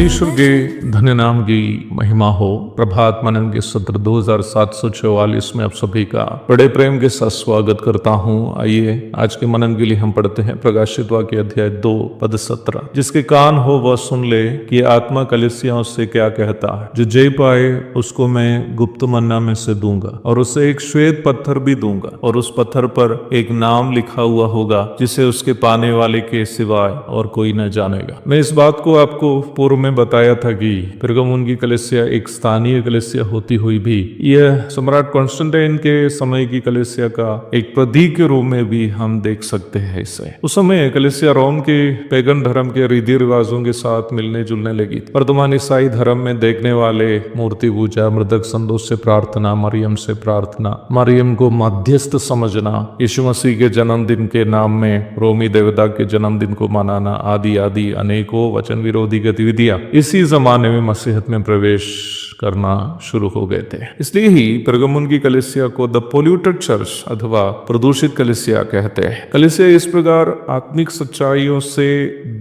ईश्वर के धन्य नाम की महिमा हो। प्रभात मनन के सत्र 2744 में आप सभी का बड़े प्रेम के साथ स्वागत करता हूं। आइए आज के मनन के लिए हम पढ़ते हैं प्रकाशित वाक्य अध्याय 2 पद 17। जिसके कान हो वह सुन ले कि आत्मा कलीसियाओं से क्या कहता है। जो जय पाए उसको मैं गुप्त मन्ना में से दूंगा और उसे एक श्वेत पत्थर भी दूंगा और उस पत्थर पर एक नाम लिखा हुआ होगा जिसे उसके पाने वाले के सिवाय और कोई न जानेगा। मैं इस बात को आपको पूर्व में बताया था कि पेरगमुन की कलीसिया एक स्थानीय कलीसिया होती हुई भी यह सम्राट कॉन्स्टेंटाइन के समय की कलीसिया का एक प्रतीक के रूप में भी हम देख सकते हैं इसे। उस समय कलीसिया रोम के पैगन धर्म के रीति रिवाजों के साथ मिलने जुलने लगी। वर्तमान ईसाई धर्म में देखने वाले मूर्ति पूजा, मृतक संतोष से प्रार्थना, मरियम से प्रार्थना, मरियम को मध्यस्थ समझना, यीशु मसीह के जन्मदिन के नाम में रोमी देवता के जन्मदिन को मनाना आदि आदि अनेकों वचन विरोधी गतिविधियां इसी जमाने में मसीहत में प्रवेश करना शुरू हो गए थे। इसलिए ही पेरगमुन की कलीसिया को द पोल्यूटेड चर्च अथवा प्रदूषित कलीसिया कहते हैं। कलीसिया इस प्रकार आत्मिक सच्चाइयों से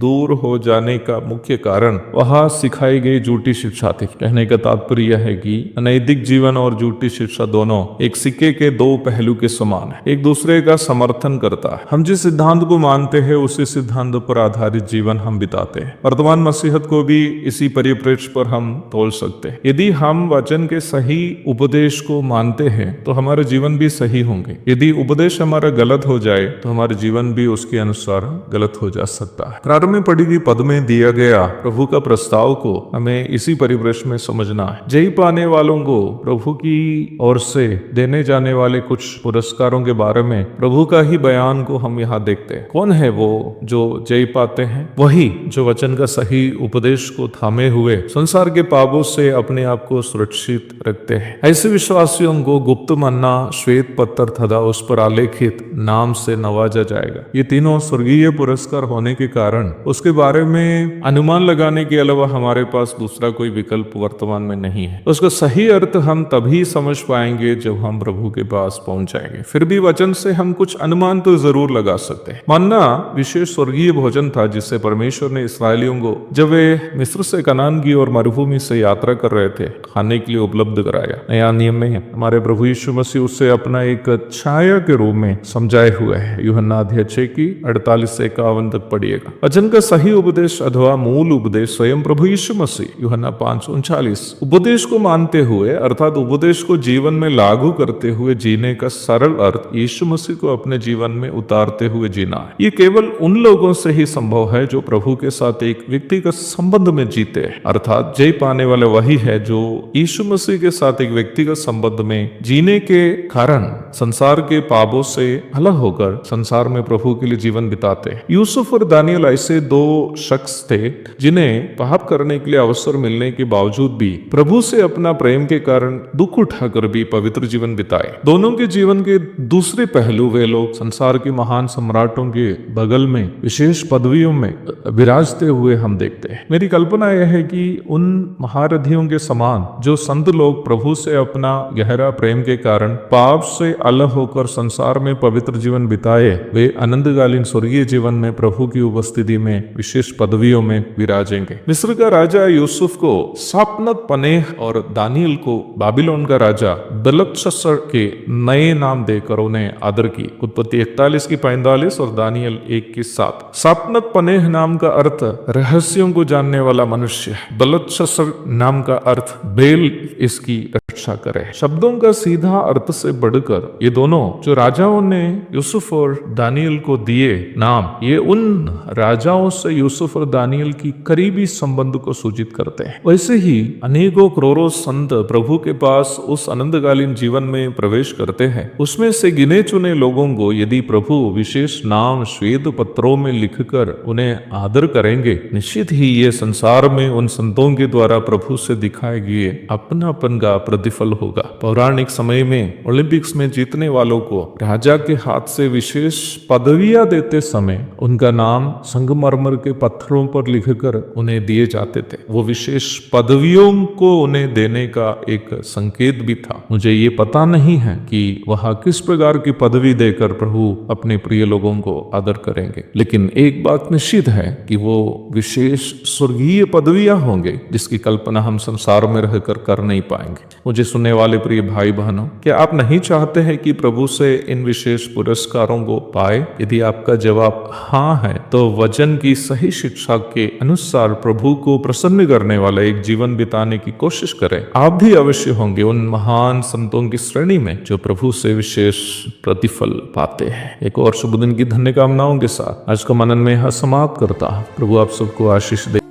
दूर हो जाने का मुख्य कारण वहां सिखाई गई झूठी शिक्षा थी। कहने का तात्पर्य है कि अनैतिक जीवन और झूठी शिक्षा दोनों एक सिक्के के दो पहलू के समान है, एक दूसरे का समर्थन करता है। हम जिस सिद्धांत को मानते हैं उसी सिद्धांत पर आधारित जीवन हम बिताते हैं। वर्तमान मसीहत को भी इसी परिप्रेक्ष्य पर हम तोल सकते हैं। यदि हम वचन के सही उपदेश को मानते हैं तो हमारे जीवन भी सही होंगे। यदि उपदेश हमारा गलत हो जाए तो हमारे जीवन भी उसके अनुसार गलत हो जा सकता है। प्रारंभ में पढ़ी गई पद में दिया गया प्रभु का प्रस्ताव को हमें इसी परिप्रेक्ष्य में समझना है। जय पाने वालों को प्रभु की ओर से देने जाने वाले कुछ पुरस्कारों के बारे में प्रभु का ही बयान को हम यहाँ देखते हैं। कौन है वो जो जय पाते हैं? वही जो वचन का सही उपदेश को थामे हुए संसार के पापों से अपने आप को सुरक्षित रखते हैं। ऐसे विश्वासियों को गुप्त मन्ना, श्वेत पत्थर तथा उस पर आलेखित नाम से नवाजा जाएगा। ये तीनों स्वर्गीय पुरस्कार होने के कारण उसके बारे में अनुमान लगाने के अलावा हमारे पास दूसरा कोई विकल्प वर्तमान में नहीं है। उसका सही अर्थ हम तभी समझ पाएंगे जब हम प्रभु के पास पहुंच जाएंगे। फिर भी वचन से हम कुछ अनुमान तो जरूर लगा सकते हैं। मन्ना विशेष स्वर्गीय भोजन था जिसे परमेश्वर ने इस्राएलियों को जब वे मिस्र से कनान की और मरुभूमि से यात्रा कर रहे थे खाने के लिए उपलब्ध कराया। नया नियम में हमारे प्रभु यीशु मसीह उसे अपना एक छाया के रूप में समझाए हुए है। यूहन्ना अध्याय 6 की 48 से 51 तक पढ़िएगा। वचन का सही उपदेश अथवा मूल उपदेश स्वयं प्रभु यीशु मसीह यूहन्ना 5:39 उपदेश को मानते हुए अर्थात उपदेश को जीवन में लागू करते हुए जीने का सरल अर्थ यीशु मसीह को अपने जीवन में उतारते हुए जीना है। ये केवल उन लोगों से ही संभव है जो प्रभु के साथ एक व्यक्तिगत संबंध में जीते हैं। अर्थात जय पाने वाले वही है जो यीशु मसीह के साथ एक व्यक्तिगत संबंध में जीने के कारण संसार के पापों से अलग होकर संसार में प्रभु के लिए जीवन बिताते हैं। यूसुफ और दानियल ऐसे दो शख्स थे जिन्हें पाप करने के लिए अवसर मिलने के बावजूद भी प्रभु से अपना प्रेम के कारण दुख उठाकर भी पवित्र जीवन बिताए। दोनों के जीवन के दूसरे पहलू वे लोग संसार के महान सम्राटों के बगल में विशेष पदवियों में विराजते हुए हम देखते हैं। मेरी कल्पना यह है कि उन महारथियों के समान जो संत लोग प्रभु से अपना गहरा प्रेम के कारण पाप से अलग होकर संसार में पवित्र जीवन बिताए, वे अनंतकालीन स्वर्गीय जीवन में प्रभु की उपस्थिति में विशेष पदवियों में विराजेंगे। मिस्र का राजा यूसुफ को सापनत पनेह और दानियल को बाबिलोन का राजा बेलतशस्सर के नए नाम देकर उन्हें आदर की। उत्पत्ति 41 की 45 और दानियल 1 की 7। सापनत पनेह नाम का अर्थ रहस्यों को जानने वाला मनुष्य, बेलतशस्सर नाम का अर्थ बेल इसकी रक्षा करे। शब्दों का सीधा अर्थ से बढ़कर ये दोनों जो राजाओं ने यूसुफ और दानियल को दिए नाम, ये उन राजाओं से यूसुफ और दानियल की करीबी संबंध को सूचित करते हैं। वैसे ही अनेकों करोड़ों संत प्रभु के पास उस अनंतकालीन जीवन में प्रवेश करते हैं। उसमें से गिने चुने लोगों को यदि प्रभु विशेष नाम श्वेत पत्रों में लिखकर उन्हें आदर करेंगे, निश्चित ही ये संसार में उन संतों के द्वारा प्रभु से दिखाए है कि ये अपनापन का प्रतिफल होगा। पौराणिक समय में ओलंपिक्स में जीतने वालों को राजा के हाथ से विशेष पदवियां देते समय उनका नाम संगमरमर के पत्थरों पर लिखकर उन्हें दिए जाते थे। वो विशेष पदवियों को उन्हें देने का एक संकेत भी था। मुझे ये पता नहीं है कि वह किस प्रकार की पदवी देकर प्रभु अपने प्रिय लोगों को आदर करेंगे, लेकिन एक बात निश्चित है कि वो विशेष स्वर्गीय पदवियां होंगे जिसकी कल्पना हम संसार में रहकर कर नहीं पाएंगे। मुझे सुनने वाले प्रिय भाई बहनों, क्या आप नहीं चाहते हैं कि प्रभु से इन विशेष पुरस्कारों को पाए? यदि आपका जवाब हाँ है तो वचन की सही शिक्षा के अनुसार प्रभु को प्रसन्न करने वाला एक जीवन बिताने की कोशिश करें। आप भी अवश्य होंगे उन महान संतों की श्रेणी में जो प्रभु से विशेष प्रतिफल पाते हैं। एक और शुभ दिन की धन्य कामनाओं के साथ आज का मनन में यह समाप्त करता। प्रभु आप सबको आशीष दे।